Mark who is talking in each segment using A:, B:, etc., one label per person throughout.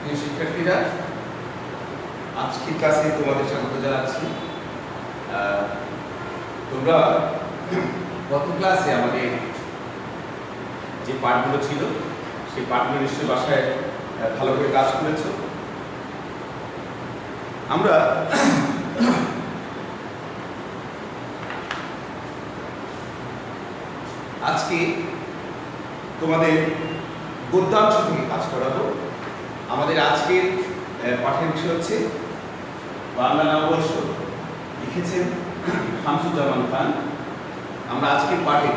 A: প্রিয় শিক্ষার্থীরা, আজকের ক্লাসে তোমাদের স্বাগত জানাচ্ছি। তোমরা গত ক্লাসে আমাদের যে পাঠগুলো ছিল সেই পাঠগুলো নিশ্চয়ই বাসায় ভালো করে কাজ করেছো। আমরা আজকে তোমাদের গদ্যাংশ থেকে কাজ করাবো। আমাদের আজকের পাঠের বিষয় হচ্ছে বাংলা নববর্ষ, লিখেছেন শামসুজ্জামান খান। আমরা আজকের পাঠে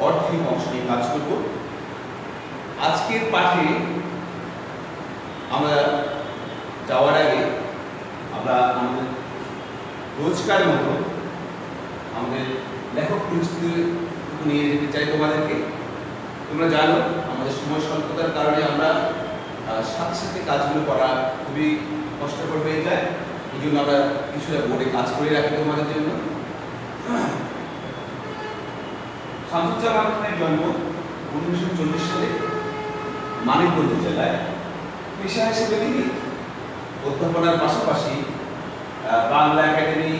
A: অর্ধেক অংশ নিয়ে কাজ করব। আজকের পাঠে আমরা যাওয়ার আগে আমরা আমাদের রোজকার মতো আমাদের লেখক পরিচিতি নিয়ে যেতে চাই তোমাদেরকে। তোমরা জানো আমাদের সময় স্বল্পতার কারণে আমরা সাথে সাথে কাজগুলো করা খুবই কষ্টকর হয়ে যায়। এই জন্য আমরা কিছুটা বোর্ডে কাজ করে রাখি তোমাদের জন্য। শামসুজ্জামান খানের জন্ম 1940 সালে মানিকগঞ্জ জেলায়। পেশা হিসেবে তিনি অধ্যাপনার পাশাপাশি বাংলা একাডেমি,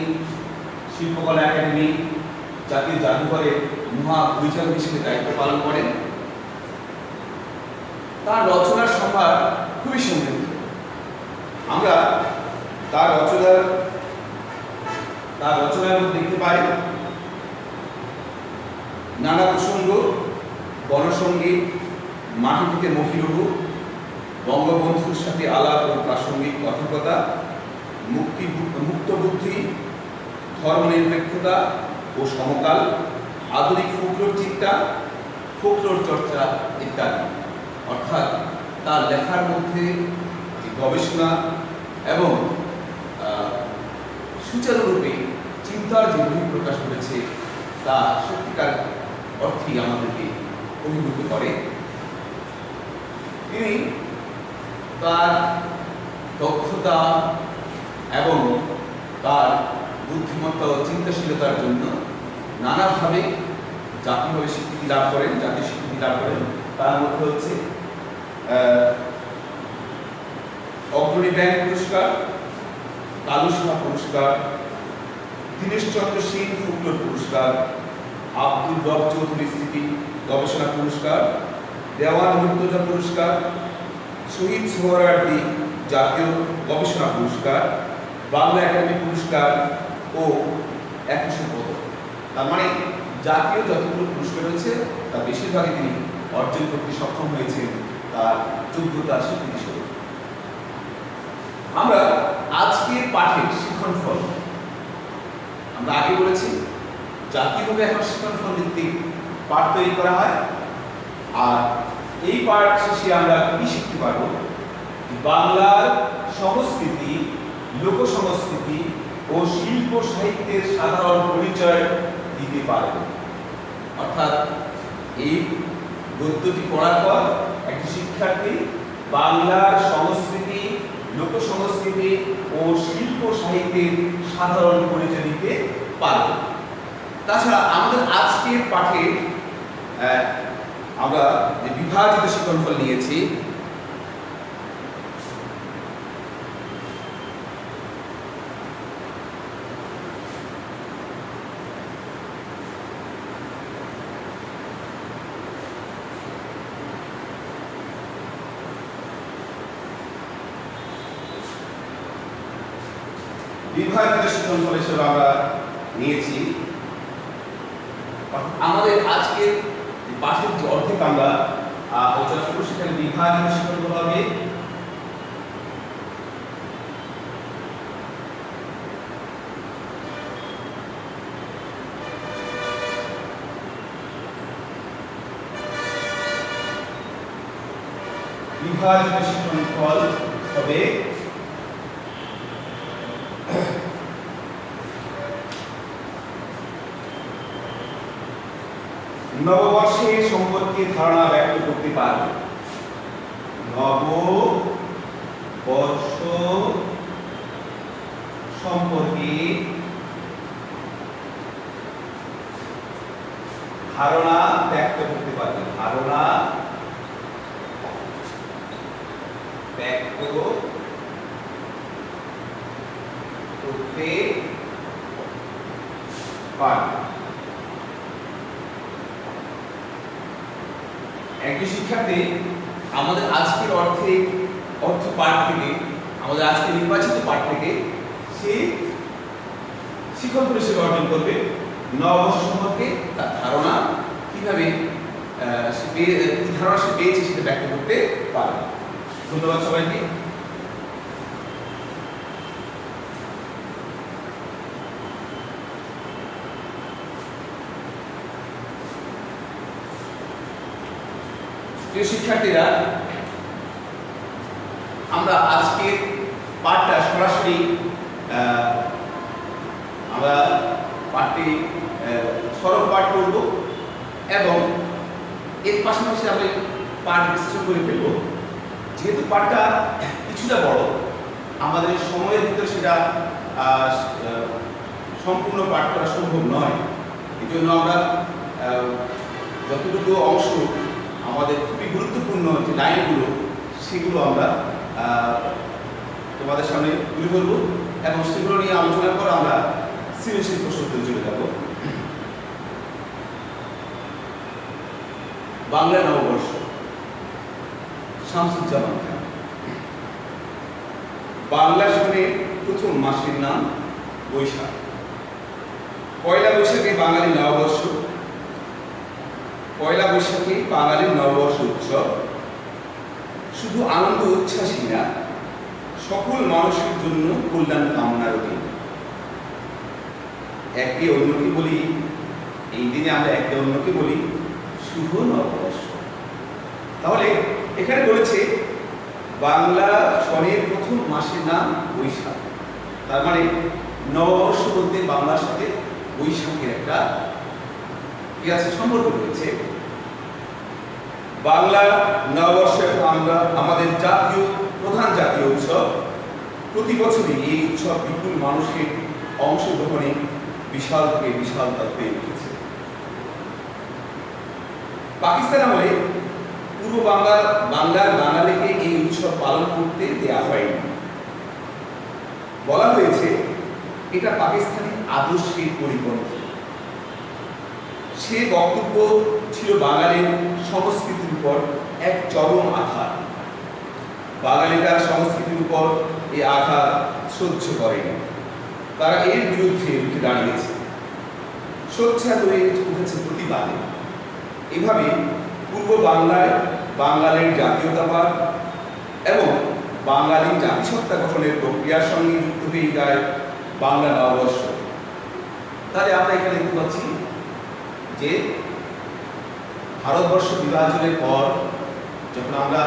A: শিল্পকলা একাডেমি, জাতীয় জাদুঘরের মহাপরিচালক হিসেবে দায়িত্ব পালন করেন। তার রচনার সম্ভার খুবই সমৃদ্ধ। আমরা তার রচনার মধ্যে দেখতে পাই নানা প্রসঙ্গ, গণসঙ্গীত, মাটি থেকে মহিলহু, বঙ্গবন্ধুর সাথে আলাপ ও প্রাসঙ্গিক কথকতা, মুক্ত বুদ্ধি, ধর্মনিরপেক্ষতা ও সমকাল, আধুনিক ফোকলোর চিন্তা, ফোকলোর চর্চা ইত্যাদি। অর্থাৎ তার লেখার মধ্যে যে গবেষণা এবং সুচারুরূপে চিন্তার যে বহিঃপ্রকাশ করেছে তা সত্যিকার অর্থেই আমাদেরকে অভিভূত করে। তিনি তার দক্ষতা এবং তার বুদ্ধিমত্তা ও চিন্তাশীলতার জন্য নানাভাবে জাতীয় স্বীকৃতি লাভ করেন। তার মধ্যে হচ্ছে অগ্রণী ব্যাংক পুরস্কার, কালুসভা পুরস্কার, দীনেশচন্দ্র সেন ফোকলোর পুরস্কার, আব্দুল রব চৌধুরী স্মৃতি গবেষণা পুরস্কার, দেওয়ান মুর্তজা পুরস্কার, শহীদ সোহরাওয়ার্দী জাতীয় গবেষণা পুরস্কার, বাংলা একাডেমি পুরস্কার ও 21 পদক। তার মানে জাতীয় যতগুলো পুরস্কার রয়েছে তার বেশিরভাগই তিনি অর্জন করতে সক্ষম হয়েছেন তার যোগ্যতার স্বীকৃতি স্বরূপ। আমরা আজকের পাঠের শিক্ষণফল আমরা আগে বলেছি জাতীয়ভাবে এখন শিক্ষণফল ভিত্তিক পাঠ তৈরি করা হয়। আর এই পাঠ শেষে আমরা কি শিখতে পারবো? বাংলার সংস্কৃতি, লোক সংস্কৃতি ও শিল্প সাহিত্যের সাধারণ পরিচয় দিতে পারব। অর্থাৎ এই গদ্যটি পড়ার পর একটি শিক্ষার্থী বাংলার সংস্কৃতি, লোক সংস্কৃতি ও শিল্প সাহিত্যের সাধারণ পরিচয় দিতে পারবে। তাছাড়া আমাদের আজকের পাঠে আমরা যে বিভাজিত শিক্ষণফল নিয়েছি, বিভাজিত শিক্ষণফল হিসেবে আমরা নিয়েছি আমাদের আজকের পাঠের যে অর্ধেক আমরা আলোচনা করব সেখানে বিভাজিত শিক্ষণফল হবে বিভাজিত শিক্ষণফল হবে নববর্ষের সম্পর্কে ধারণা ব্যক্ত করতে পারবে। নববর্ষ সম্পর্কে ধারণা ব্যক্ত করতে পারবে। ধারণা করতে পারে। একজন শিক্ষার্থী আমাদের আজকের অর্থ পাঠ থেকে, আমাদের আজকে নির্বাচিত পাঠ থেকে সে শিক্ষক হিসেবে অর্জন করবে নববর্ষ সম্পর্কে তার ধারণা কিভাবে সে পেয়েছে সেটা ব্যাখ্যা করতে পারে। ধন্যবাদ সবাইকে। প্রিয় শিক্ষার্থীরা, আমরা আজকের পাঠটা সরাসরি আমরা পাঠটি সরল পাঠ করব এবং এর পাশাপাশি আমি পাঠ বিশ্লেষণ করে ফেলব। যেহেতু পাঠটা কিছুটা বড়, আমাদের সময়ের ভিতরে সেটা সম্পূর্ণ পাঠ করা সম্ভব নয়। এই জন্য আমরা যতটুকু অংশ আমাদের খুবই গুরুত্বপূর্ণ যে লাইনগুলো, সেগুলো আমরা তোমাদের সামনে তুলে ধরবো এবং সেগুলো নিয়ে আলোচনার পর আমরা সৃজনশীল প্রশ্নোত্তরে চলে যাব। বাংলা নববর্ষ, শামসুজ্জামান খান। বাংলা সনের প্রথম মাসের নাম বৈশাখ। পয়লা বৈশাখে বাঙালি নববর্ষ, পয়লা বৈশাখে বাঙালির নববর্ষ উৎসব শুধু আনন্দ উচ্ছ্বাসী না, সকল মানুষের জন্য কল্যাণ কামনার দিন। একে অন্যকে বলি, এই দিনে আমরা একে অন্যকে বলি শুভ নববর্ষ। তাহলে এখানে বলেছে বাংলা সনের প্রথম মাসের নাম বৈশাখ, তার মানে নববর্ষ বলতে বাংলার সাথে বৈশাখের একটা কি আছে, সম্পর্ক রয়েছে। বাংলা নববর্ষে আমরা আমাদের প্রধান জাতীয় উৎসব। প্রতি বছরই এই উৎসব বিপুল মানুষের অংশগ্রহণে বিশাল থেকে বিশালতা হয়ে উঠেছে। পাকিস্তান আমলে পূর্ব বাংলার বাঙালিকে এই উৎসব পালন করতে দেয়া হয়নি। বলা হয়েছে এটা পাকিস্তানি আদর্শের পরিপন্থী। সে বক্তব্য ছিল বাঙালির সংস্কৃতির উপর এক চরম আঘাত। বাঙালিরা সংস্কৃতির উপর এই আঘাত সহ্য করেনি, তারা এর বিরুদ্ধে উঠে দাঁড়িয়েছে, সোচ্চার হয়ে উঠেছে প্রতিবাদে। এভাবে পূর্ব বাংলায় বাঙালির জাতীয়তাবাদ এবং বাঙালির জাতিসত্তা গঠনের প্রক্রিয়ার সঙ্গে যুক্ত হয়ে যায় বাংলা নববর্ষ। তাহলে আমরা এখানে দেখতে পাচ্ছি যে ভারতবর্ষ বিভাজনের পর যখন আমরা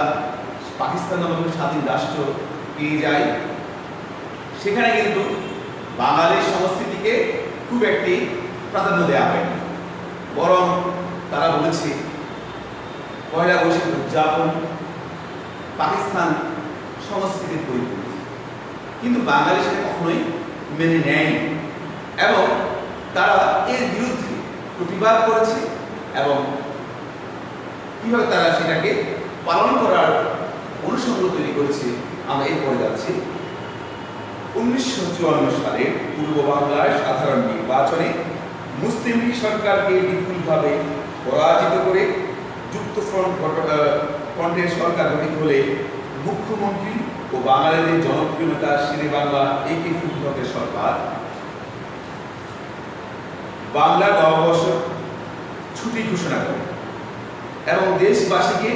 A: পাকিস্তান নামক স্বাধীন রাষ্ট্র পেয়ে যাই, সেখানে কিন্তু বাঙালির সংস্কৃতিকে খুব একটি প্রাধান্য দেওয়া হয়নি, বরং তারা বলেছে পয়লা বৈশাখ উদযাপন পাকিস্তান সংস্কৃতির পরিপন্থী। কিন্তু বাঙালি সেটা কখনোই মেনে নেয়নি এবং তারা এর বিরুদ্ধে প্রতিবাদ করেছে এবং কিভাবে তারা সেটাকে পালন করার অনুষঙ্গ তৈরি করেছে আমরা এরপরে যাচ্ছি। 1954 সালে পূর্ব বাংলার সাধারণ নির্বাচনে মুসলিম লীগ সরকারকে বিপুলভাবে পরাজিত করে যুক্ত ফ্রন্টের সরকার গঠিত হলে মুখ্যমন্ত্রী ও বাঙালিদের জনপ্রিয় নেতা শেরে বাংলা একে ফজলুলের সরকার বাংলা নববর্ষ ছুটি ঘোষণা করে এবং দেশবাসীকে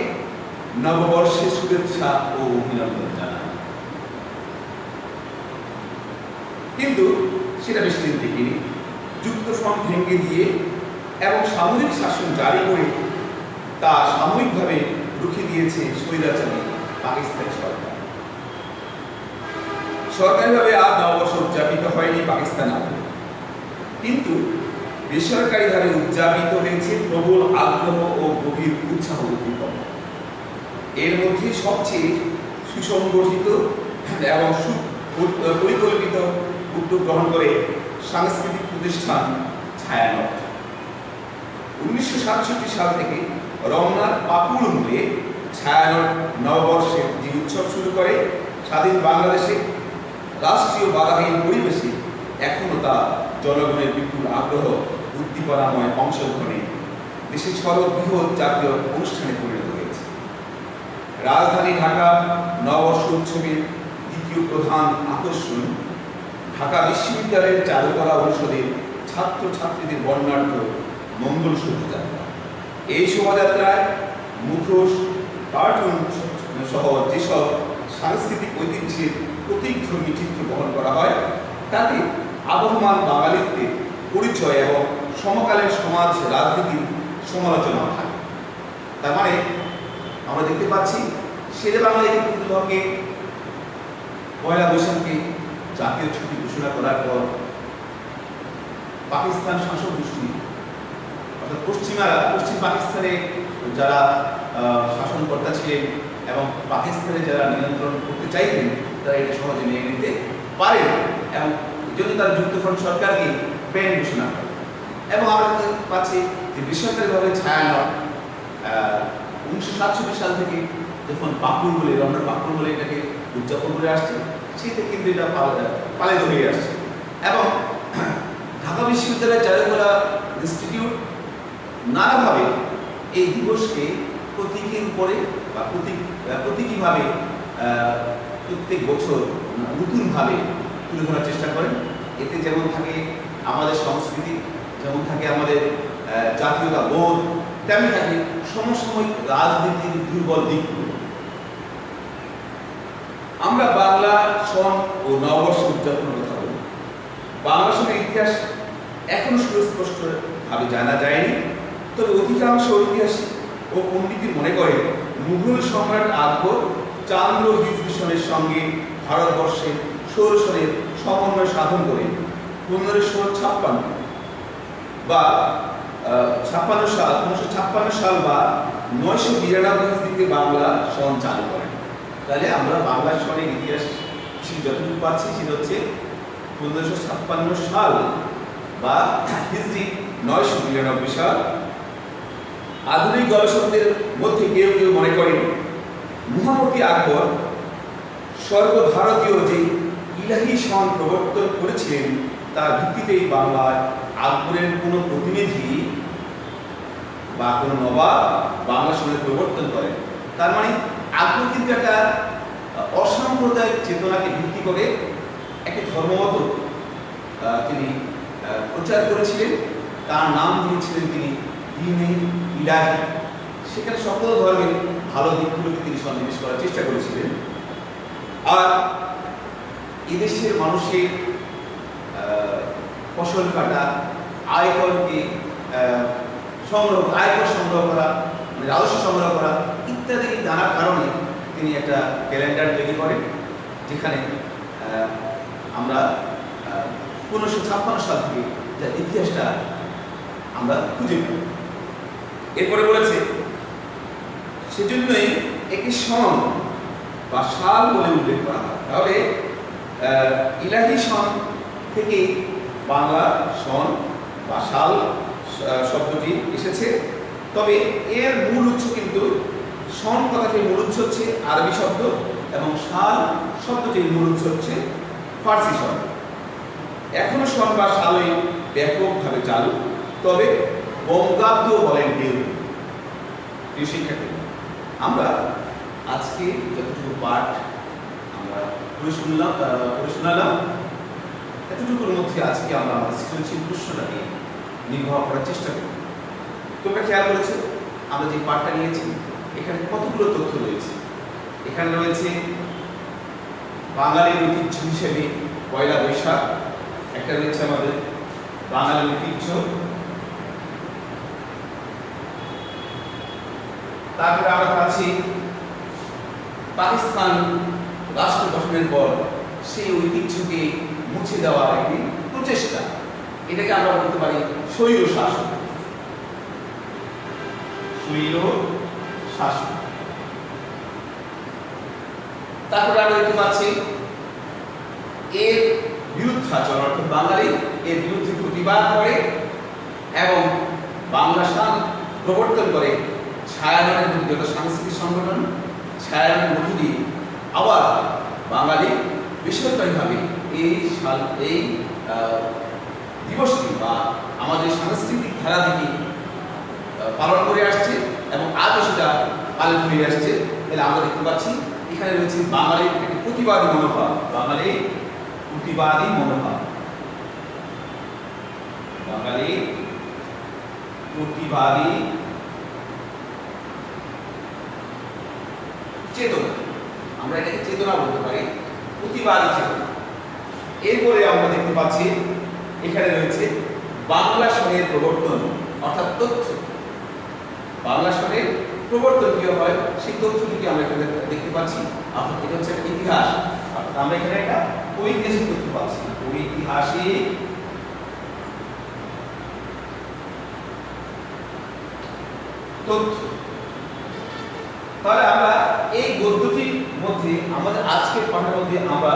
A: নববর্ষের শুভেচ্ছা ও অভিনন্দন জানায়। কিন্তু সেটা বেশি দিন টিকেনি। যুক্তফ্রন্ট ভেঙে দিয়ে এবং সামরিক শাসন জারি করে তা সাময়িকভাবে রুখে দিয়েছে স্বৈরাচারী পাকিস্তানি সরকার। সরকারিভাবে আর নববর্ষ উদযাপিত হয়নি পাকিস্তান আমলে, কিন্তু বেসরকারিভাবে উদযাপিত হয়েছে প্রবল আগ্রহ ও গভীর উৎসাহ উদ্দীপন। এর মধ্যে সবচেয়ে সুসংগঠিত এবং পরিকল্পিত উদ্যোগ গ্রহণ করে সাংস্কৃতিক প্রতিষ্ঠান ছায়ানট। 1967 সাল থেকে রমনার পাকুড় মূলে ছায়ানট নববর্ষের যে উৎসব শুরু করে স্বাধীন বাংলাদেশে রাষ্ট্রীয় বাধাহীন পরিবেশে এখনো তা জনগণের বিপুল আগ্রহ উদ্দীপনাময় অংশগ্রহণে দেশের সর্ববৃহৎ জাতীয় অনুষ্ঠানে পরিণত হয়েছে। রাজধানী ঢাকা নববর্ষ উৎসবের দ্বিতীয় প্রধান আকর্ষণ ঢাকা বিশ্ববিদ্যালয়ের চারুকলা অনুষদের ছাত্রছাত্রীদের বর্ণাঢ্য মঙ্গল শোভাযাত্রা। এই শোভাযাত্রায় মুখোশ, কার্টুন সহ যেসব সাংস্কৃতিক ঐতিহ্যের প্রতীকধর্মী চিত্র বহন করা হয় তাতে আবহমান বাঙালিত্বের পরিচয় এবং সমকালীন সমাজ রাজনীতির সমালোচনা থাকে। তার মানে আমরা দেখতে পাচ্ছি শেরে বাংলা একটি পয়লা বৈশাখকে জাতীয় ছুটি ঘোষণা করার পর পাকিস্তান শাসক গোষ্ঠী অর্থাৎ পশ্চিম পাকিস্তানে যারা শাসনকর্তা ছিলেন এবং পাকিস্তানে যারা নিয়ন্ত্রণ করতে চাইতেন তারা এটা সহজে মেনে নিতে পারেন এবং এই জন্য তারা যুক্তফ্রন্ট সরকারকে ব্যান ঘোষণা করে। এবং আমরা দেখতে পাচ্ছি যে বেসরকারিভাবে ছায়ানট 1967 সাল থেকে যখন বাকুর বলে রমনার বাকুর বলে এটাকে উদযাপন করে আসছে সেটা কিন্তু এটা পালিত হয়ে আসছে। এবং ঢাকা বিশ্ববিদ্যালয়ের চারুকলা ইনস্টিটিউট নানাভাবে এই দিবসকে প্রতীকের উপরে বা প্রতীকীভাবে প্রত্যেক বছর নতুনভাবে তুলে ধরার চেষ্টা করেন। এতে যেমন থাকে আমাদের সংস্কৃতি, যেমন থাকে আমাদের জাতীয়তা বোধ, তেমনি থাকে সমসাময়িক রাজনীতির দুর্বল দিকগুলো। আমরা বাংলা সন ও নববর্ষ উদযাপনের কথা বলি। বাংলা সনের ইতিহাস এখনো সুস্পষ্টভাবে জানা যায়নি, তবে অধিকাংশ ঐতিহাসিক ও পণ্ডিত মনে করে মুঘল সম্রাট আকবর চান্দ্র হিজরি সনের সঙ্গে ভারতবর্ষের সৌর সনের সমন্বয় সাধন করে 1556 বা 1956 সাল বা 992 হিজরিতে বাংলা সন চালু করেন। তাহলে আমরা বাংলা সনের ইতিহাস যতটুকু পাচ্ছি সেটা হচ্ছে 1556 সাল বা হিজরি 992 সাল। আধুনিক গবেষকদের মধ্যে কেউ কেউ মনে করেন মহামতি আকবর সর্বভারতীয় যে ইলাহি সন প্রবর্তন করেছিলেন তার ভিত্তিতেই বাংলায় আকবরের কোনো প্রতিনিধি বা কোনো নবাব বাংলা সনের প্রবর্তন করেন। তার মানে আকবর কিন্তু একটা অসাম্প্রদায়িক চেতনাকে ভিত্তি করে একটি ধর্মমত তিনি প্রচার করেছিলেন। তার নাম দিয়েছিলেন তিনি দ্বীন-ই ইলাহি। সেখানে সকল ধর্মের ভালো দিকগুলোকে তিনি সন্নিবেশ করার চেষ্টা করেছিলেন। আর এদেশের মানুষের ফসল কাটা, আয়করকে আয়কর সংগ্রহ করা, মানে রাজস্ব সংগ্রহ করা ইত্যাদি জানার কারণে তিনি একটা ক্যালেন্ডার তৈরি করেন, যেখানে আমরা 1556 সাল থেকে যার ইতিহাসটা আমরা খুঁজে পাই। এরপরে বলেছে সেজন্যই একটি সন বা সাল বলে উল্লেখ করা হয়। তাহলে ইলাহি সন থেকে বাংলা সন বা সাল শব্দটি এসেছে। তবে এর মূল উৎস কিন্তু সন কথাটির মূল উৎস হচ্ছে আরবি শব্দ এবং সাল শব্দটির মূল উৎস হচ্ছে ফার্সি শব্দ। এখনো সন বা সালই ব্যাপকভাবে চালু, তবে বঙ্গাব্দ বলেন কেউ। শিক্ষার্থী, আমরা আজকে যতটুকু পাঠ আমরা পড়ে শোনালাম এতটুকুর মধ্যে আজকে আমরা আমাদের সৃজনশীল প্রশ্নটাকে নির্বাহ করার চেষ্টা করি। তোমরা খেয়াল করেছো আমরা যে পাঠটা নিয়েছি এখানে কতগুলো তথ্য রয়েছে। এখানে রয়েছে বাঙালির ঐতিহ্য হিসেবে পয়লা বৈশাখ, একটা রয়েছে আমাদের বাঙালির ঐতিহ্য, তারপরে আমরা পাচ্ছি পাকিস্তান রাষ্ট্র গঠনের পর সেই ঐতিহ্যকে মুছে দেওয়ার একটি প্রচেষ্টা, এটাকে আমরা বলতে পারি স্বৈর শাসন। তারপরে আমরা দেখতে পাচ্ছি এর বিরুদ্ধাচরণ, অর্থাৎ বাঙালি এর বিরুদ্ধে প্রতিবাদ করে এবং বাংলা শান প্রবর্তন করে ছায়ানটের মধ্যে যত সাংস্কৃতিক সংগঠন ছায়ানটের মধ্য দিয়ে আবার বাঙালি বেসরকারিভাবে এই দিবসটি বা আমাদের সাংস্কৃতিক ধারাটিকে পালন করে আসছে এবং আজও সেটা পালন হয়ে আসছে। তাহলে আমরা দেখতে পাচ্ছি এখানে রয়েছে বাঙালির একটি প্রতিবাদী মনোভাব, বাঙালির প্রতিবাদী মনোভাব, বাঙালির প্রতিবাদী চেতনা, আমরা এটাকে চেতনা বলতে পারি, প্রতিবাদী চেতনা। এরপরে আমরা দেখতে পাচ্ছি এখানে রয়েছে বাংলা সনের প্রবর্তন অর্থাৎ তথ্য। বাংলা সনের প্রবর্তন কি হয় সেই তথ্যটিকে আমরা এখানে দেখতে পাচ্ছি। অর্থাৎ এটা হচ্ছে একটা ইতিহাস, অর্থাৎ আমরা এখানে একটা ঐতিহাসিক তথ্য পাচ্ছি, ঐতিহাসিক তথ্য। তাহলে আমরা এই গদ্যটির মধ্যে আমাদের আজকের পাঠের মধ্যে আমরা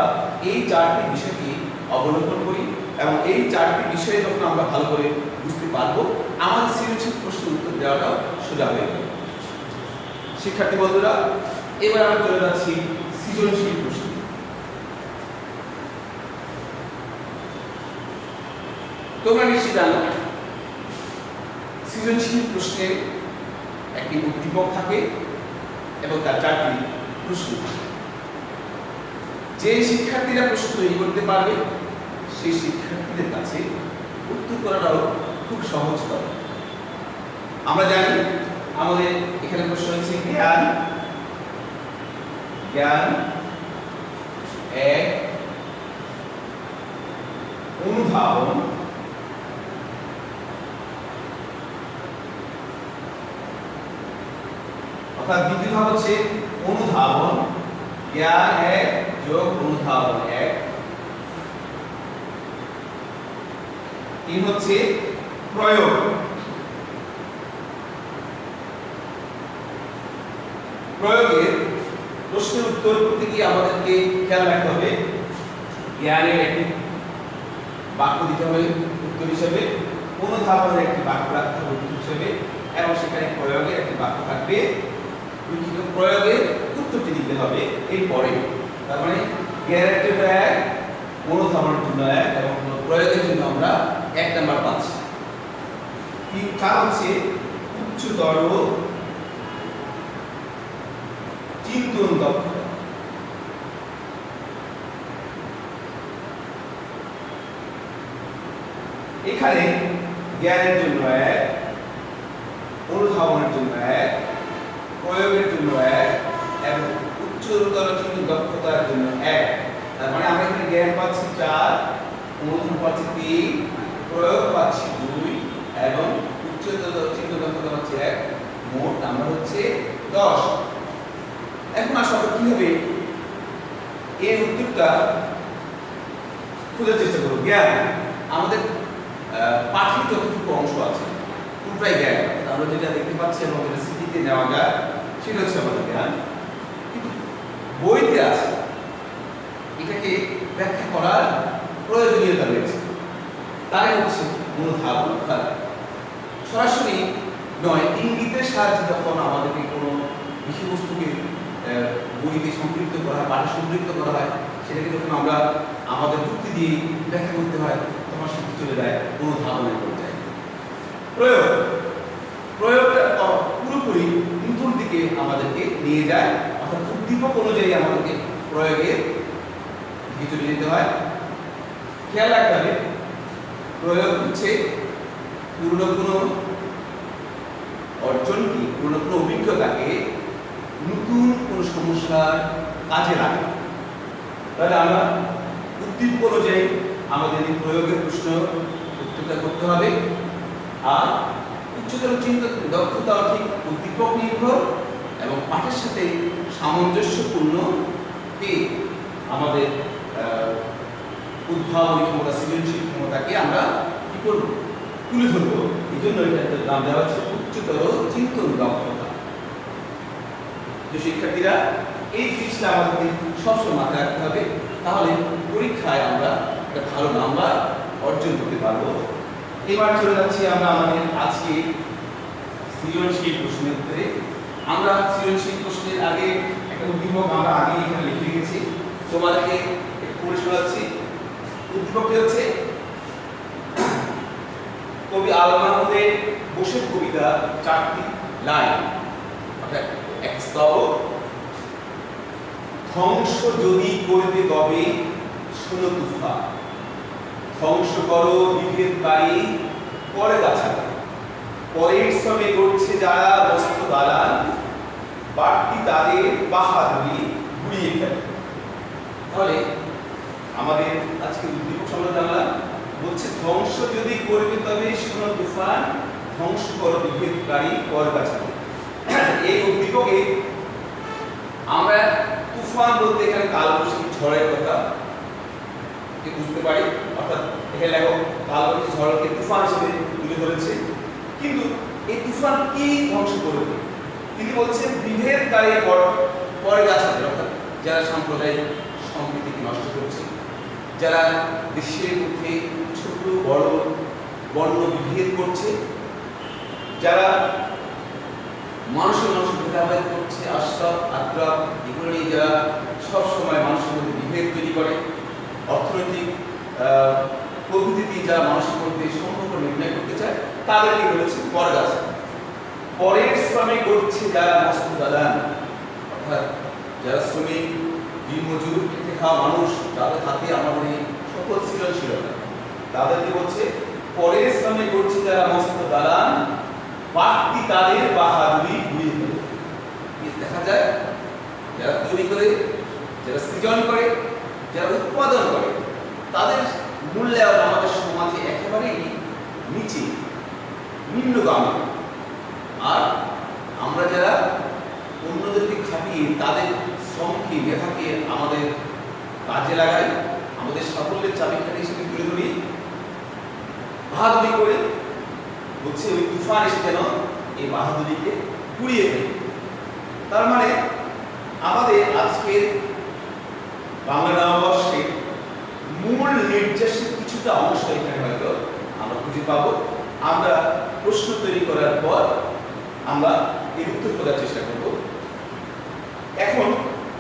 A: এই চারটি বিষয়কে অবলম্বন করি এবং এই চারটি বিষয়ে যখন আমরা ভালো করে বুঝতে পারবো আমাদের সৃজনশীল প্রশ্নের উত্তর দেওয়াটাও সোজা হয়ে যাবে। শিক্ষার্থী বন্ধুরা, এবার আমরা চলে যাচ্ছি সৃজনশীল প্রশ্ন। তোমরা নিশ্চয়ই জানো সৃজনশীল প্রশ্নে একটি উদ্দীপক থাকে এবং তার চারটি প্রশ্ন থাকে। যে শিক্ষার্থীরা প্রশ্ন তৈরি করতে পারবে সেই শিক্ষার্থীদের কাছে উত্তর করাটাও খুব সহজতর। আমরা জানি আমাদের এখানে প্রশ্ন হচ্ছে জ্ঞান, জ্ঞান এক অনুধাবন অর্থাৎ দ্বিতীয় ধাপ হচ্ছে অনুধাবন, জ্ঞান এক যোগ অনুধাবন এক। তিন হচ্ছে প্রয়োগ, প্রয়োগের প্রশ্নের উত্তর করতে গিয়ে আমাদেরকে খেয়াল রাখতে হবে জ্ঞানের একটি বাক্য দিতে হবে উত্তর হিসেবে, অনুধাবনের একটি বাক্য রাখতে হবে উত্তর হিসেবে এবং সেখানে প্রয়োগের একটি বাক্য থাকবে, প্রয়োগের উত্তরটি দিতে হবে এরপরে। তার মানে জ্ঞানের জন্য এক, অনুধাবনের জন্য এক এবং প্রয়োগের জন্য আমরা 1 নাম্বার পাচ্ছি। চার হচ্ছে উচ্চতর চিন্তন দক্ষতা। এখানে জ্ঞানের জন্য এক, অনুধাবনের জন্য এক, প্রয়োগের জন্য এক এবং উচ্চতর চিন্তন দক্ষতার জন্য এক। তার মানে আমরা এখানে জ্ঞান পাচ্ছি 4, অনুধাবন পাচ্ছি 3, প্রয়োগ পাচ্ছি 2 এবং উচ্চতর চিন্তন দক্ষতা পাচ্ছি 1, মোট নাম্বার হচ্ছে 10। এখন আসলে আমরা কিভাবে এই উত্তরটা খোঁজার চেষ্টা করব। জ্ঞান আমাদের পাঠের যতটুকু অংশ আছে পুরোটাই জ্ঞান, আমরা যেটা দেখতে পাচ্ছি এবং যেটা স্মৃতিতে নেওয়া যায় সেটা হচ্ছে আমাদের জ্ঞান। কিন্তু বইতে আছে এটাকে ব্যাখ্যা করার প্রয়োজনীয়তা রয়েছে, তাই হচ্ছে অনুধাবন। অর্থাৎ সরাসরি নয়, ইঙ্গিতের সাহায্যে যখন আমাদেরকে কোনো বিষয়বস্তুকে বইতে সম্পৃক্ত করা হয়, পাঠে সম্পৃক্ত করা হয়, সেটাকে যখন আমরা আমাদের যুক্তি দিয়ে ব্যাখ্যা করতে হয় তখন সেটি চলে যায় অনুধাবনের পর্যায়ে। প্রয়োগ, প্রয়োগটা পুরোপুরি নতুন দিকে আমাদেরকে নিয়ে যায়, অর্থাৎ উদ্দীপক অনুযায়ী আমাদেরকে প্রয়োগের দিকে চলে যেতে হয়। খেয়াল রাখতে হবে প্রয়োগ হচ্ছে পুরনো কোনো অর্জনকে, পুরনো কোনো অভিজ্ঞতাকে নতুন কোনো সমস্যার কাজে লাগে। তাহলে আমরা উদ্দীপক অনুযায়ী আমাদের এই প্রয়োগের প্রশ্ন উত্তরটা করতে হবে। আর উচ্চতর চিন্তা দক্ষতা ঠিক উদ্দীপক নির্ভর এবং পাঠের সাথে সামঞ্জস্যপূর্ণ আমাদের উদ্ভাবনী ক্ষমতা, সৃজনশীল ক্ষমতাকে আমরা কি করব, তুলে ধরবো। এই জন্য এটার নাম দেওয়া হচ্ছে উচ্চতর চিন্তন দক্ষতা। যে শিক্ষার্থীরা এই জিনিসটা আমাদের সবসময় মাথায় রাখতে হবে, তাহলে পরীক্ষায় আমরা একটা ভালো নাম্বার অর্জন করতে পারবো। এবার চলে যাচ্ছি আমরা আমাদের আজকে সৃজনশীল প্রশ্নের উত্তরে। আমরা সৃজনশীল প্রশ্নের আগে একটা উদ্দীপক আমরা আগে এখানে লিখে রেখেছি, তোমাদেরকে একটু পড়ে শোনাচ্ছি। উদ্দীপকটি হচ্ছে কবি আল মাহমুদের বসের কবিতা 4টি লাইন, অর্থাৎ এক স্তব। ধ্বংস যদি করবে তবে শোনো তুফান, ধ্বংস করো বিভেদকারী পরে গাছা, পরের শ্রমে করছে যারা মস্ত দালান, বাড়তি তাদের বাহাদুরি ঘুরিয়ে ফেলে। তাহলে আমাদের আজকে উদ্দীপক সম্বন্ধে জানলাম, বলছে ধ্বংস যদি করবে তবে শোনো তুফান, ধ্বংস করো বিভেদকারী পরে গাছা। এই উদ্দীপকে আমরা তুফান বলতে এখানে কালবৈশাখী ঝড়ের কথা বুঝতে পারি, অর্থাৎ এখানে লেখক কালবৈশাখী ঝড়কে তুফান হিসেবে তুলে ধরেছে। কিন্তু এই তুফান কি ধ্বংস করবে? তিনি বলছেন বিভেদকারী পরে গাছাতে, অর্থাৎ যারা সাম্প্রদায়িক সম্প্রীতিকে নষ্ট করছে, যারা দেশের মধ্যে ছোট বড় বর্ণ বিভেদ করছে, যারা মানুষের ভেদাভেদ করছে, আশ্রব আদ্রব এগুলো নিয়ে যারা সবসময় মানুষের মধ্যে বিভেদ তৈরি করে, অর্থনৈতিক পদ্ধতি দিয়ে যারা মানুষের মধ্যে সম্পর্ক নির্ণয় করতে চায়, তাদেরকে বলেছে পরগাছা। পরের শ্রমে করছে যারা মস্ত দালান, অর্থাৎ যারা শ্রমিক দিনমজুর খেটে খাওয়া মানুষ, যাদের হাতে আমাদের সকল সৃজনশীলতা, তাদেরকে বলছে পরের শ্রমে করছে যারা মস্ত দালান, বাড়তি তাদের বাহাদুরি ঘুরিয়ে ফেলে। দেখা যায় যারা তৈরি করে, যারা সৃজন করে, যারা উৎপাদন করে, তাদের মূল্যায়ন আমাদের সমাজে একেবারেই নিচে, নিম্নগামী। আর আমরা যারা অন্যদেরকে খাটিয়ে তাদের শ্রমকে মেধাকে আমাদের কাজে লাগাই, আমাদের সাফল্যের চাবিকাঠি হিসেবে তুলে ধরি, বাহাদুরি করে, বলছে ওই তুফান এসে যেন এই বাহাদুরিকে পুড়িয়ে ফেলে। তার মানে আমাদের আজকের বাংলা নববর্ষে মূল নির্দেশের কিছুটা অংশ এখানে হয়তো আমরা খুঁজে পাবো। আমরা প্রশ্ন তৈরি করার পর আমরা এর উত্তর খোঁজার চেষ্টা করব। এখন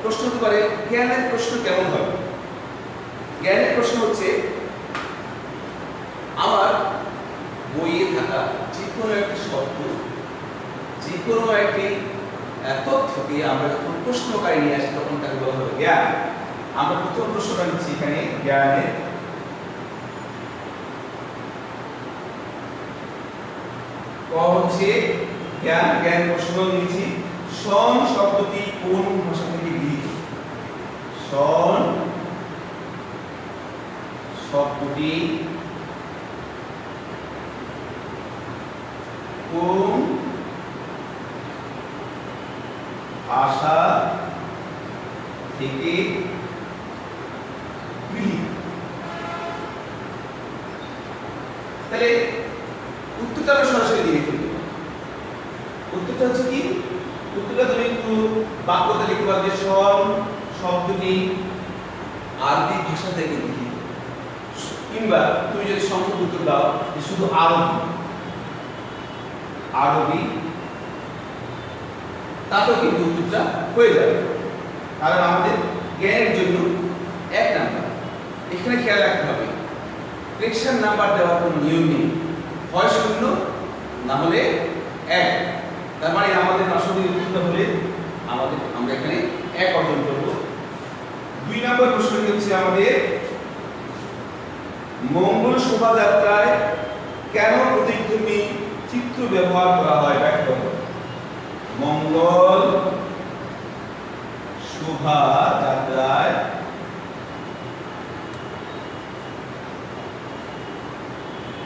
A: প্রশ্ন হতে পারে জ্ঞানের প্রশ্ন কেমন হবে? জ্ঞানের প্রশ্ন হচ্ছে, আমার বইয়ে থাকা যে কোনো একটি শব্দ, যে কোনো একটি তথ্যকে আমরা যখন প্রশ্নকারী নিয়ে আসি তখন তাকে বলা হবে জ্ঞান। আমরা প্রথম প্রশ্নটা নিচ্ছি এখানে জ্ঞানের। হচ্ছে জ্ঞান, জ্ঞান প্রশ্ন নিয়েছি। সন শব্দটি কোন ভাষা থেকে গৃহীত? সন শব্দটি কোন ভাষা থেকে গৃহীত? তাহলে উত্তরটা আমরা সরাসরি দিয়ে ফেলবো। উত্তরটা হচ্ছে কি? উত্তরটা তুমি একটু বাক্যতে লিখতে পারবে, সন শব্দটি আরবি ভাষা থেকে গৃহীত। কিংবা তুমি যদি সংক্ষেপ উত্তর দাও যে শুধু আরবি, তাতেও কিন্তু উত্তরটা হয়ে যাবে। কারণ আমাদের জ্ঞানের জন্য 1 নাম্বার। এখানে খেয়াল রাখতে হবে ফ্র্যাকশন নাম্বার দেওয়ার কোনো নিয়ম নেই, হয় 0 না হলে 1। তার মানে আমাদের আসলে উত্তরটা হলে আমরা এখানে 1 অর্জন করব। 2 নম্বর প্রশ্নটি হচ্ছে আমাদের মঙ্গল শোভাযাত্রায় কেন প্রতীকধর্মী চিত্র ব্যবহার করা হয়? ব্যাখ্যা করো। মঙ্গল শোভাযাত্রায়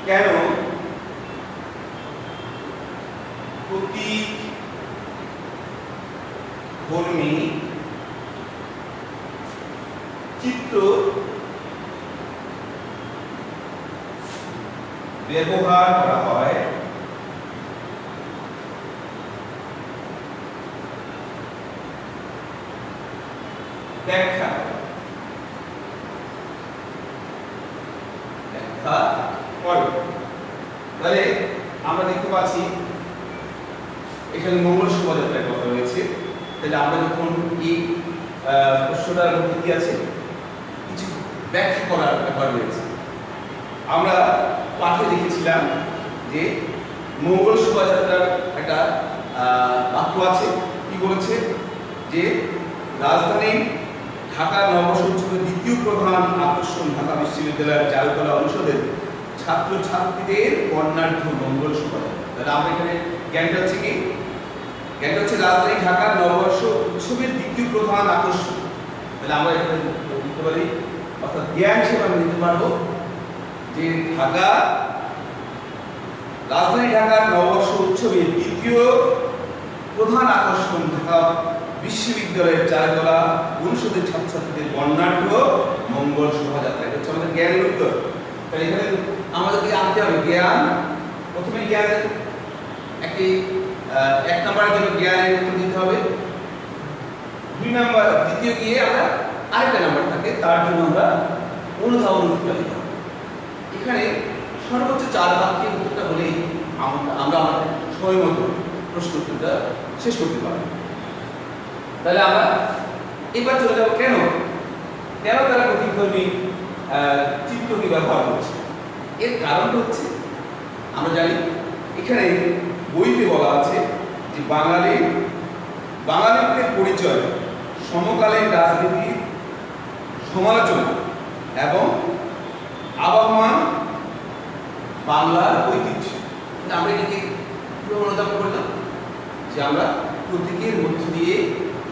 A: কেন প্রতীকধর্মী চিত্র ব্যবহার করা হয়? ব্যাখ্যা করো। তাহলে আমরা দেখতে পাচ্ছি এখানে মঙ্গল শোভাযাত্রার কথা রয়েছে। তাহলে আমরা যখন এই প্রশ্নটার মধ্যে কি আছে কিছু ব্যাখ্যা করার ব্যাপার রয়েছে। আমরা পাঠে দেখেছিলাম যে মঙ্গল শোভাযাত্রার একটা বাক্য আছে, কি বলেছে যে রাজধানী ঢাকা নববর্ষ উৎসবের দ্বিতীয় প্রধান আকর্ষণ ঢাকা বিশ্ববিদ্যালয়ের চারুকলা অনুষদের ছাত্রছাত্রীদের বর্ণাঢ্য মঙ্গল শোভাযাত্রা। তাহলে আমরা এখানে জ্ঞানটা হচ্ছে কি, জ্ঞানটা হচ্ছে রাজধানী ঢাকার নববর্ষ উৎসবের দ্বিতীয় প্রধান আকর্ষণ। তাহলে আমরা এখানে লিখতে পারি, অর্থাৎ জ্ঞান হিসেবে আমরা নিতে পারবো যে রাজধানী ঢাকার নববর্ষ উৎসবের দ্বিতীয় প্রধান আকর্ষণ ঢাকা বিশ্ববিদ্যালয়ের চারুকলা অনুষদের ছাত্রছাত্রীদের বর্ণাঢ্য মঙ্গল শোভাযাত্রা। এটা হচ্ছে আমাদের জ্ঞানের উত্তর। তাহলে এখানে আমাদেরকে আনতে হবে জ্ঞান, প্রথমে জ্ঞানের একটি 1 নম্বরের জন্য জ্ঞানের উত্তর দিতে হবে, 2 নম্বর দ্বিতীয় গিয়ে আমরা আরেকটা নাম্বার থাকে তার জন্য আমরা অনুধাবন উত্তরটা দিতে হবে। এখানে সর্বোচ্চ 4 বাক্যের উত্তরটা হলেই আমরা আমাদের সময় মতো প্রশ্ন উত্তরটা শেষ করতে পারবো। তাহলে আমরা এবার চলে যাবো কেন তারা প্রতিধ্বনি চিত্রকে ব্যবহার করছে। এর কারণটা হচ্ছে আমরা জানি এখানে বইতে বলা আছে যে বাঙালিদের পরিচয়, সমকালীন রাজনীতি সমালোচনা এবং আবহমান বাংলার ঐতিহ্য। আমরা এটাকে অনুধাবন করলাম যে আমরা প্রতীকের মধ্য দিয়ে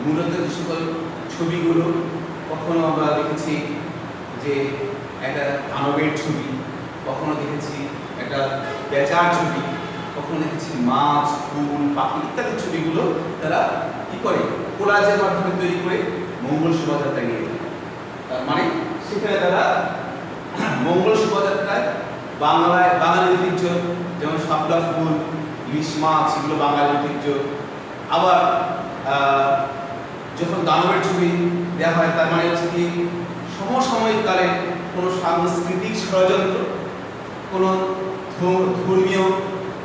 A: মূলত যে সকল ছবিগুলো, কখনো আমরা দেখেছি যে একটা দানবের ছবি, কখনো দেখেছি একটা বেচার ছবি, কখনো দেখেছি মাছ, ফুল, পাখি ইত্যাদি ছবিগুলো তারা কি করে কোলাজের মাধ্যমে তৈরি করে মঙ্গল শোভাযাত্রা নিয়ে যায়। তার মানে সেখানে তারা মঙ্গল শোভাযাত্রায় বাঙালি ঐতিহ্য, যেমন শাপলা ফুল, ইলিশ মাছ, এগুলো বাঙালি ঐতিহ্য। আবার যখন দানবের ছবি দেওয়া হয় তার মানে হচ্ছে কি সমসাময়িক কালে কোনো সাংস্কৃতিক ষড়যন্ত্র, কোনো ধর্মীয়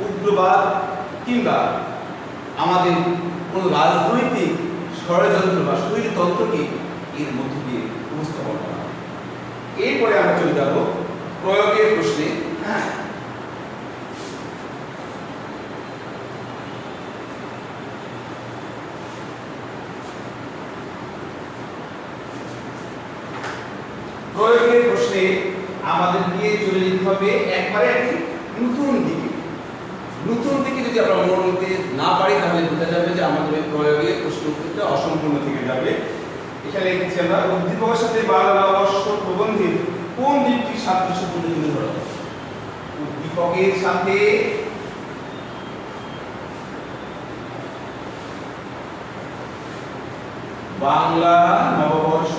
A: উগ্রবাদ কিংবা আমাদের কোনো রাজনৈতিক ষড়যন্ত্র বা স্বৈরতন্ত্রকে এর মধ্য দিয়ে উপস্থাপন করা হয়। এরপরে আমরা চলে যাব প্রয়োগের প্রশ্নে। প্রয়োগের প্রশ্নে আমাদেরকে চলে যেতে হবে একবারে একটি নতুন দিকে যদি আমরা মনে করতে না পারি তাহলে বোঝা যাবে যে আমাদের ওই প্রয়োগের প্রশ্ন উত্তরটা অসম্পূর্ণ থেকে যাবে। এখানে লিখেছি আমরা উদ্দীপকের সাথে বাংলা নববর্ষ প্রবন্ধের কোন দিকটি সাদৃশ্যপূর্ণ তুলে ধরা হয়। উদ্দীপকের সাথে বাংলা নববর্ষ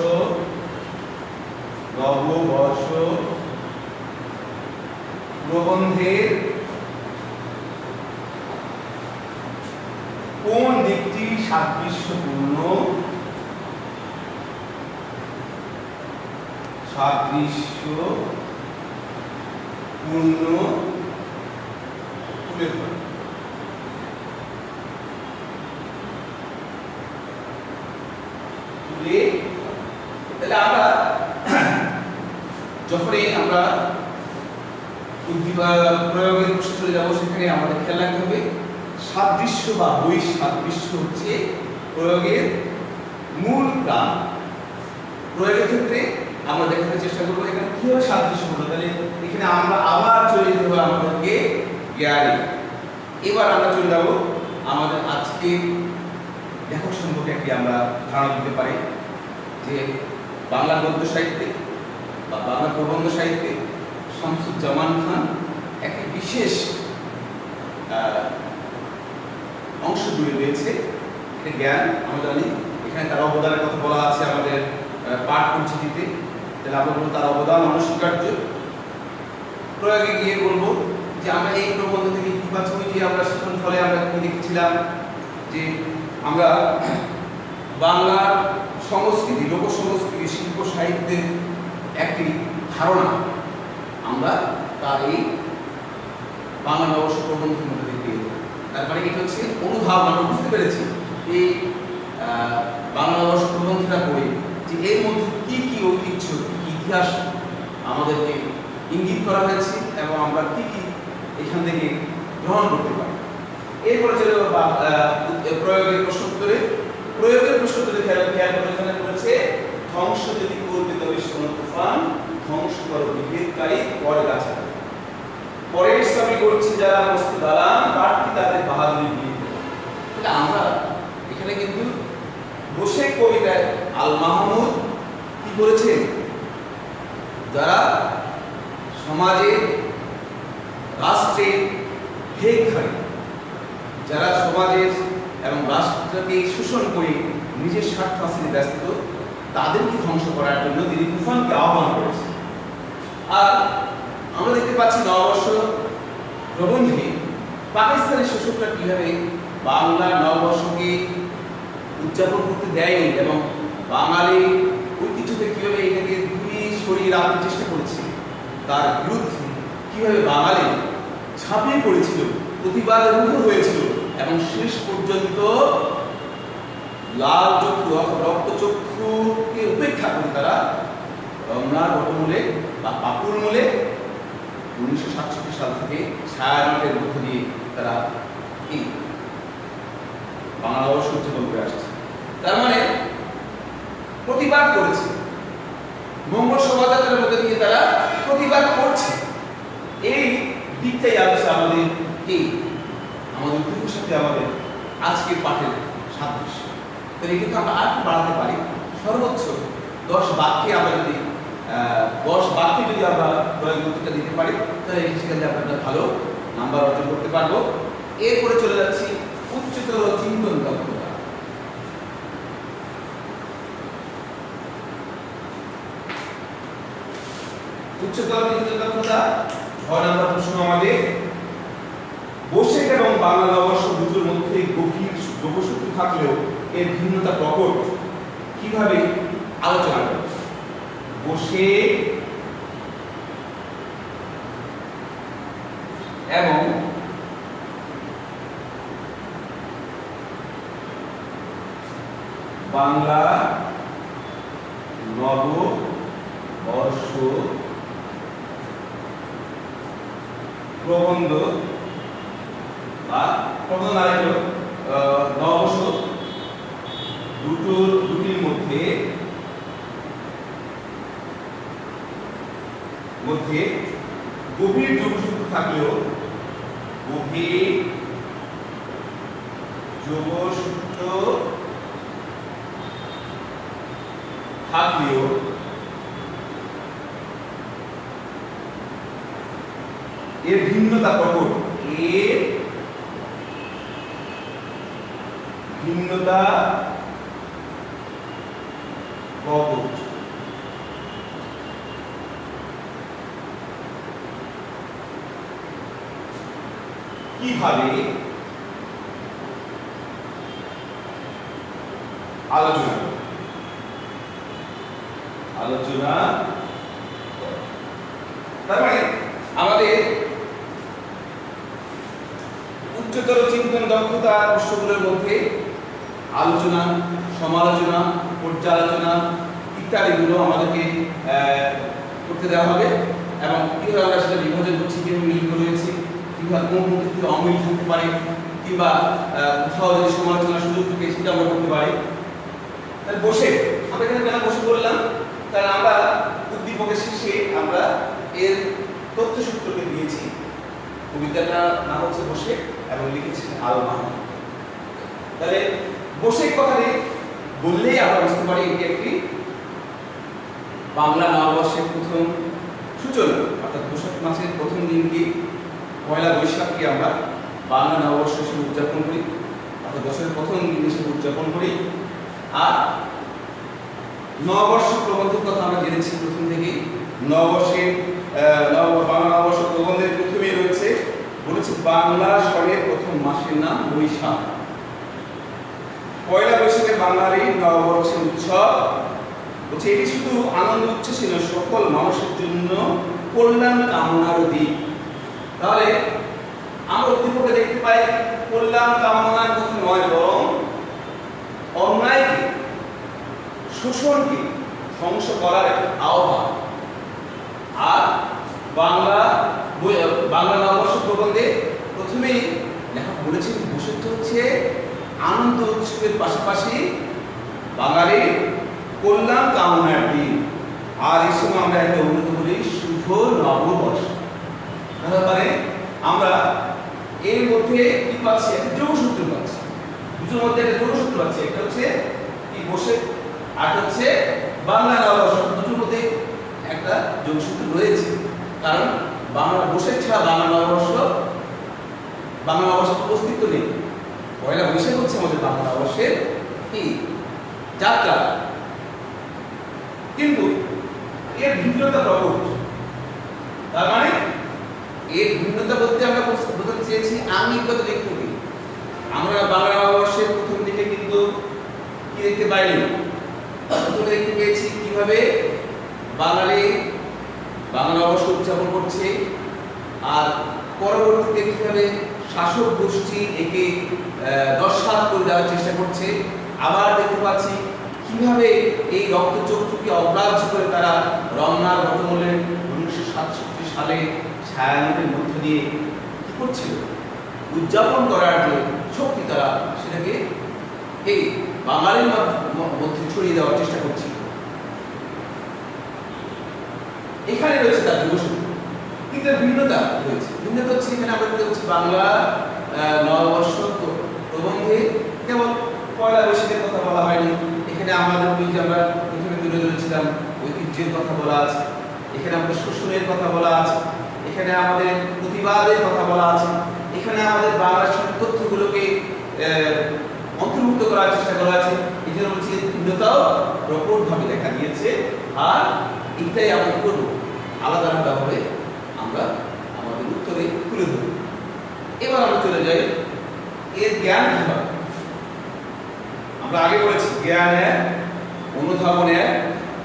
A: প্রবন্ধের কোন দিকটি সাদৃশ্যপূর্ণ তুলে ধরে। তাহলে আমরা যখনই আমরা প্রয়োগের প্রশ্নে চলে যাবো সেখানে আমাদের খেয়াল রাখতে হবে সাদৃশ্য বা বৈসাদৃশ্য হচ্ছে প্রয়োগের মূল প্রাণ। প্রয়োগের ক্ষেত্রে আমরা দেখাতে চেষ্টা করবো এখানে কিভাবে সাদৃশ্য হলো। তাহলে এখানে আমরা আবার চলে যেতে হবে আমাদেরকে জ্ঞানে। এবার আমরা চলে যাব আমাদের আজকে লেখক সম্পর্কে একটি আমরা ধারণা দিতে পারি যে বাংলা গদ্য সাহিত্যে বা বাংলা প্রবন্ধ সাহিত্যে শামসুজ্জামান খান একটি বিশেষ অংশ জুড়ে রয়েছে। এটা জ্ঞান আমরা জানি, এখানে তার অবদানের কথা বলা আছে আমাদের পাঠ পরিচিতিতে। তাহলে আমরা বলবো তার অবদান অনস্বীকার্য। প্রয়োগে গিয়ে বলবো যে আমরা এই প্রবন্ধ থেকে কি পাচ্ছি, যে আমরা শিখন ফলে আমরা কি দেখেছিলাম যে আমরা বাংলার সংস্কৃতি, লোক সংস্কৃতি, শিল্প সাহিত্যের একটি ধারণা আমরা তার এই বাংলা নববর্ষ প্রবন্ধের মধ্যে দেখি। তার মানে এটা হচ্ছে অনুধাবন। আমরা বুঝতে পেরেছি এই বাংলা নববর্ষ প্রবন্ধটা পড়ে যে এর মধ্যে কি কি ঐতিহ্য, কি কি ইতিহাস আমাদেরকে ইঙ্গিত করা হয়েছে এবং আমরা কি কি এখান থেকে গ্রহণ করতে পারি। এরপরে চলে প্রয়োগের প্রশ্ন উত্তরে। প্রয়োগের প্রশ্ন উত্তরে খেয়াল করে এখানে বলেছে ধ্বংস যদি করবে তবে শোনো তুফান, ধ্বংস করো বিভেদকারী পরে গাছা। পরের ইসলামী করছে যারা মস্ত দালান, পাঠটি তাদের বাহাদুরি দিয়ে। তাহলে আমরা এখানে কিন্তু বসে কবিতায় আল মাহমুদ কি করেছেন, যারা সমাজে রাষ্ট্রের ভেগধারী, যারা সমাজের এবং রাষ্ট্রকে শোষণ করে নিজের স্বার্থ হাসিলে ব্যস্ত, তাদেরকে ধ্বংস করার জন্য তিনি তুফানকে আহ্বান করেছেন। আর আমরা দেখতে পাচ্ছি নববর্ষ প্রবন্ধে পাকিস্তানের শাসকরা কিভাবে বাংলা নববর্ষকে উদযাপন করতে দেয়নি এবং বাঙালি ঐতিহ্যকে কিভাবে এটাকে দূরে সরিয়ে রাখার চেষ্টা করেছে, তার বিরুদ্ধে কিভাবে বাঙালি ঝাঁপিয়ে পড়েছিল, প্রতিবাদের মুখর হয়েছিল এবং শেষ পর্যন্ত লাল চক্ষু রক্তচক্ষুকে উপেক্ষা করে তারা রমনার বটমূলে বা পাপুর মূলে 1967 সাল থেকে ছায়ানটের মধ্য দিয়ে তারা এই বাংলা নববর্ষ উদযাপন করে আসছে। তার মানে প্রতিবাদ করেছে, মঙ্গল শোভাযাত্রার মধ্যে দিয়ে তারা প্রতিবাদ করছে। এই দিকটাই আছে আমাদের ঐতিহ্যের সাথে আমাদের আজকের পাঠের সাদৃশ্য। তো এটাকে আমরা আর একটু বাড়াতে পারি, সর্বোচ্চ 10 বাক্যে আমরা যদি 10 বাক্যে যদি আমরা প্রয়োগটা দিতে পারি তাহলে সেখানে আমরা একটা ভালো নাম্বার অর্জন করতে পারবো। এরপরে চলে যাচ্ছি উচ্চতর চিন্তন দক্ষতা। উচ্চতর চিন্তন দক্ষতা 6 নম্বর প্রশ্ন আমাদের, বসে এবং বাংলা নববর্ষ দুটোর মধ্যে গভীর যোগসূত্র থাকলেও এর ভিন্নতা প্রকট কিভাবে আলোচনা করব। বসে এবং বাংলা নববর্ষ প্রবন্ধ বা প্রবন্ধ নববর্ষ দুটির মধ্যে গভীর যোগসূত্র থাকলেও এর ভিন্নতা প্রকট, কিভাবে আলোচনা তার মানে আমাদের উচ্চতর চিন্তন দক্ষতা প্রশ্নগুলোর মধ্যে আলোচনা, সমালোচনা, পর্যালোচনা ইত্যাদিগুলো আমাদেরকে করতে দেওয়া হবে এবং কিভাবে আমরা সেটা বিভাজন করছি, কিভাবে মিল রয়েছে, কিভাবে কোন কোন ক্ষেত্রে অমিল থাকতে পারে, কিংবা কোথাও যদি সমালোচনার সুযোগ থাকে সেটা আমরা করতে পারি। তাহলে বসে আমরা এখানে কেন বসে করলাম, কারণ আমরা উদ্দীপকের শেষে আমরা এর তথ্যসূত্রকে দিয়েছি। কবিতাটার নাম হচ্ছে বসে এবং লিখেছেন আল মাহমুদ। তাহলে বসে কথাটি বললেই আমরা বুঝতে পারি এটি একটি বাংলা নববর্ষের প্রথম সূচনা, অর্থাৎ বৈশাখ মাসের প্রথম দিনকে পয়লা বৈশাখকে আমরা বাংলা নববর্ষ হিসেবে উদযাপন করি, অর্থাৎ বছরের প্রথম দিন হিসেবে উদযাপন করি। আর নববর্ষ প্রবন্ধের কথা আমরা জেনেছি প্রথম থেকেই। নববর্ষের বাংলা নববর্ষ প্রবন্ধের প্রথমেই রয়েছে, বলেছে বাংলা সনের প্রথম মাসের নাম বৈশাখ। পয়লা বৈশাখে বাঙালি নববর্ষের উৎসব, বলছে এটি শুধু আনন্দ উচ্ছ্বাসী নয়, সকল মানুষের জন্য কল্যাণ কামনার দিক। তাহলে আমরা উদ্দীপকে দেখতে পাই কল্যাণ কামনার কথা নয়, বরং অন্যায়কে, শোষণকে ধ্বংস করার আহ্বান। আর বাংলা নববর্ষ প্রবন্ধে প্রথমেই লেখক বলেছেন বৈশিষ্ট্য হচ্ছে আনন্দ উৎসবের পাশাপাশি বাঙালির কল্যাণ কামনার দিন। আর এই সময় আমরা একটা উন্নত বলি শুভ নববর্ষ। মানে আমরা এর মধ্যে কি পাচ্ছি, একটা যোগসূত্র পাচ্ছি, দুটোর মধ্যে একটা যোগসূত্র পাচ্ছি। একটা হচ্ছে কি বসে, আর হচ্ছে বাংলা নববর্ষ, দুটোর মধ্যে একটা যোগসূত্র রয়েছে। কারণ বাংলা বসে ছাড়া বাংলা নববর্ষের অস্তিত্ব নেই। পয়লা বৈশাখ হচ্ছে আমাদের বাংলা নববর্ষের কি যাত্রা। কিন্তু এর ভিন্নতা প্রকট। তার মানে এর ভিন্নতা বলতে আমরা বোঝাতে চেয়েছি আঙ্গিকগত দিক থেকে। আমরা বাংলা নববর্ষের প্রথম দিকে কিন্তু কি দেখতে পাইনি, প্রথমে দেখতে পেয়েছি কিভাবে বাঙালি বাংলা নববর্ষ উদযাপন করছে, আর পরবর্তীতে কিভাবে শাসক গোষ্ঠী একে নস্যাৎ করে দেওয়ার চেষ্টা করছে। আবার দেখতে পাচ্ছি কিভাবে এই রক্তচক্ষুকে অগ্রাহ্য করে তারা রমনার বটমূলের 1967 সালে ছায়ানটের মধ্য দিয়ে কি করছিল, উদযাপন করার যে শক্তি তারা সেটাকে এই বাঙালির মধ্যে ছড়িয়ে দেওয়ার চেষ্টা করছিল। এখানে রয়েছে তার যোগসূত্র, কিন্তু ভিন্নতা রয়েছে। ভিন্নতা হচ্ছে এখানে আমরা দেখতে পাচ্ছি বাংলা নববর্ষ প্রবন্ধে কেবল পয়লা বৈশাখের কথা বলা হয়নি। এখানে আমাদের যে আমরা প্রথমে তুলে ধরেছিলাম ঐতিহ্যের কথা বলা আছে, এখানে আমাদের শোষণের কথা বলা আছে, এখানে আমাদের প্রতিবাদের কথা বলা আছে, এখানে আমাদের বাংলার সব তথ্যগুলোকে অন্তর্ভুক্ত করার চেষ্টা করা আছে। এই জন্য বলছি ভিন্নতাও প্রকটভাবে দেখা দিয়েছে। আর এটাই আমরা করবো আলাদা আলাদাভাবে আমরা আমাদের উত্তরে তুলে ধরব। এবার আমরা চলে যাই এর জ্ঞান কি হয়। আমরা আগে বলেছি জ্ঞান এক, অনুধাবন এক,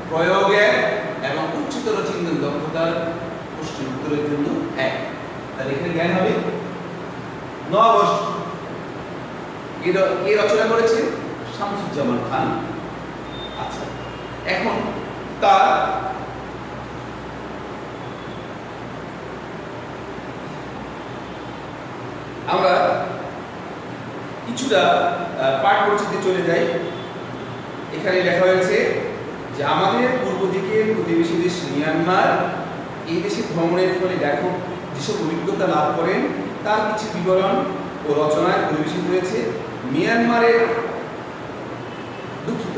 A: প্রয়োগ এক এবং উচ্চতর চিন্তন দক্ষতার প্রশ্নের উত্তরের জন্য এক। তাহলে এখানে জ্ঞান হবে নববর্ষ। কে রচনা করেছে? শামসুজ্জামান খান। আচ্ছা, এখন তার আমরা কিছুটা পাঠ পরিচিতি চলে যাই। এখানে লেখা হয়েছে যে আমাদের পূর্ব দিকের প্রতিবেশী দেশ মিয়ানমার, এই দেশে ভ্রমণের ফলে লেখক যেসব অভিজ্ঞতা লাভ করেন তার কিছু বিবরণ ও রচনায় পরিবেশিত হয়েছে। মিয়ানমারের দুঃখিত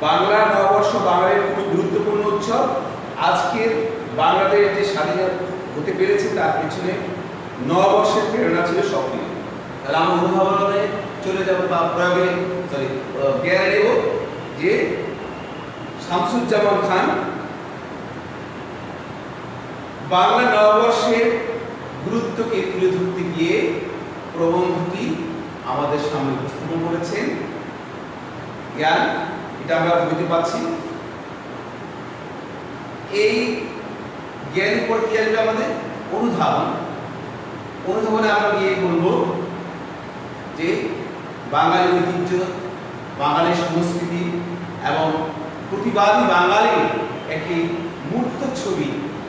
A: বাংলা নববর্ষ বাঙালির খুব গুরুত্বপূর্ণ উৎসব। আজকের বাংলাদেশ যে স্বাধীন হতে পেরেছে তার পেছনে নববর্ষের প্রেরণা ছিল সক্রিয়। তাহলে আমরা অনুধাবনে চলে যাব বা প্রয়োগে জ্ঞানে নেব যে শামসুজ্জামান খান বাংলা নববর্ষের গুরুত্বকে তুলে ধরতে গিয়ে প্রবন্ধটি আমাদের সামনে উপস্থাপন করেছেন। জ্ঞান, এটা আমরা বুঝতে পাচ্ছি। এই জ্ঞানের উপর কি আসবে আমাদের অনুধাবন। অনুধাবনে আমরা গিয়ে বলবো যে বাঙালি ঐতিহ্য, বাঙালি সংস্কৃতি এবং প্রতিবাদী বাঙালির একটি মূর্ত ছবি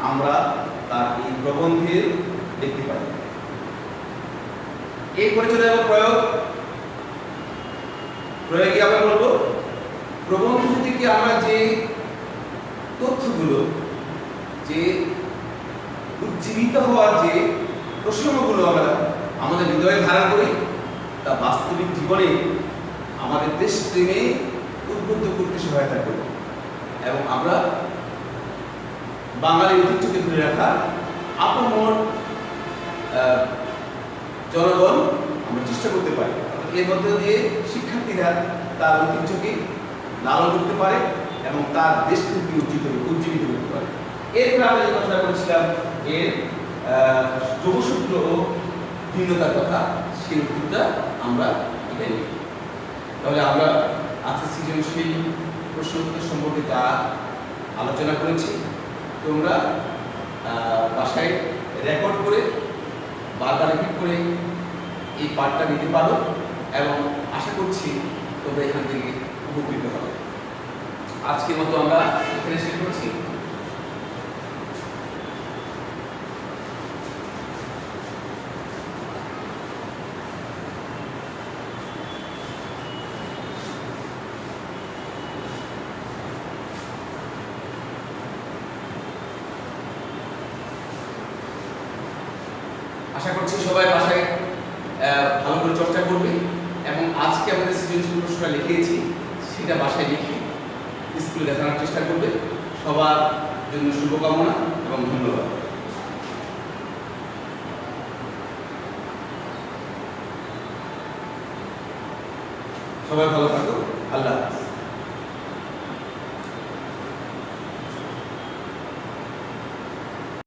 A: আমরা তার এই প্রবন্ধে দেখতে পাই। এরপরে চলে যাবো প্রয়োগে আমরা বলবো প্রবন্ধ থেকে আমরা যে তথ্যগুলো, যে উজ্জীবিত হওয়ার যে প্রসঙ্গগুলো আমরা আমাদের হৃদয়ে ধারণ করি তা বাস্তবিক জীবনে আমাদের দেশপ্রেমে উদ্বুদ্ধ করতে সহায়তা করবে এবং আমরা বাঙালি ঐতিহ্যকে ধরে রাখা আপন জনগণ আমরা চেষ্টা করতে পারি। এর মধ্যে দিয়ে শিক্ষার্থীরা তার ঐতিহ্যকে লালন করতে পারে এবং তার দেশপ্রেমকে উজ্জীবিত করতে পারে। এরপরে আমরা যে কথা বলেছিলাম এর যোগসূত্র ও ভিন্নতার কথা, সেই উত্তরটা আমরা এখানে। তাহলে আমরা আজকে সৃজনশীল প্রশ্ন উত্তর সম্পর্কে যা আলোচনা করেছি তোমরা বাসায় রেকর্ড করে বারবার রিপিট করে এই পাঠটা নিতে পারো এবং আশা করছি তোমরা এখান থেকে উপকৃত হবে। আজকের মতো আমরা এখানে শেষ করছি। আশা করছি সবাই বাসায় ভালো করে চর্চা করবে এবং আজকে আমাদের সৃজনশীল প্রশ্নটা লিখিয়েছি সেটা বাসায় লিখে স্কুলে দেখানোর চেষ্টা করবে। সবার জন্য শুভকামনা এবং ধন্যবাদ। সবাই ভালো থাকো। আল্লাহ হাফেজ।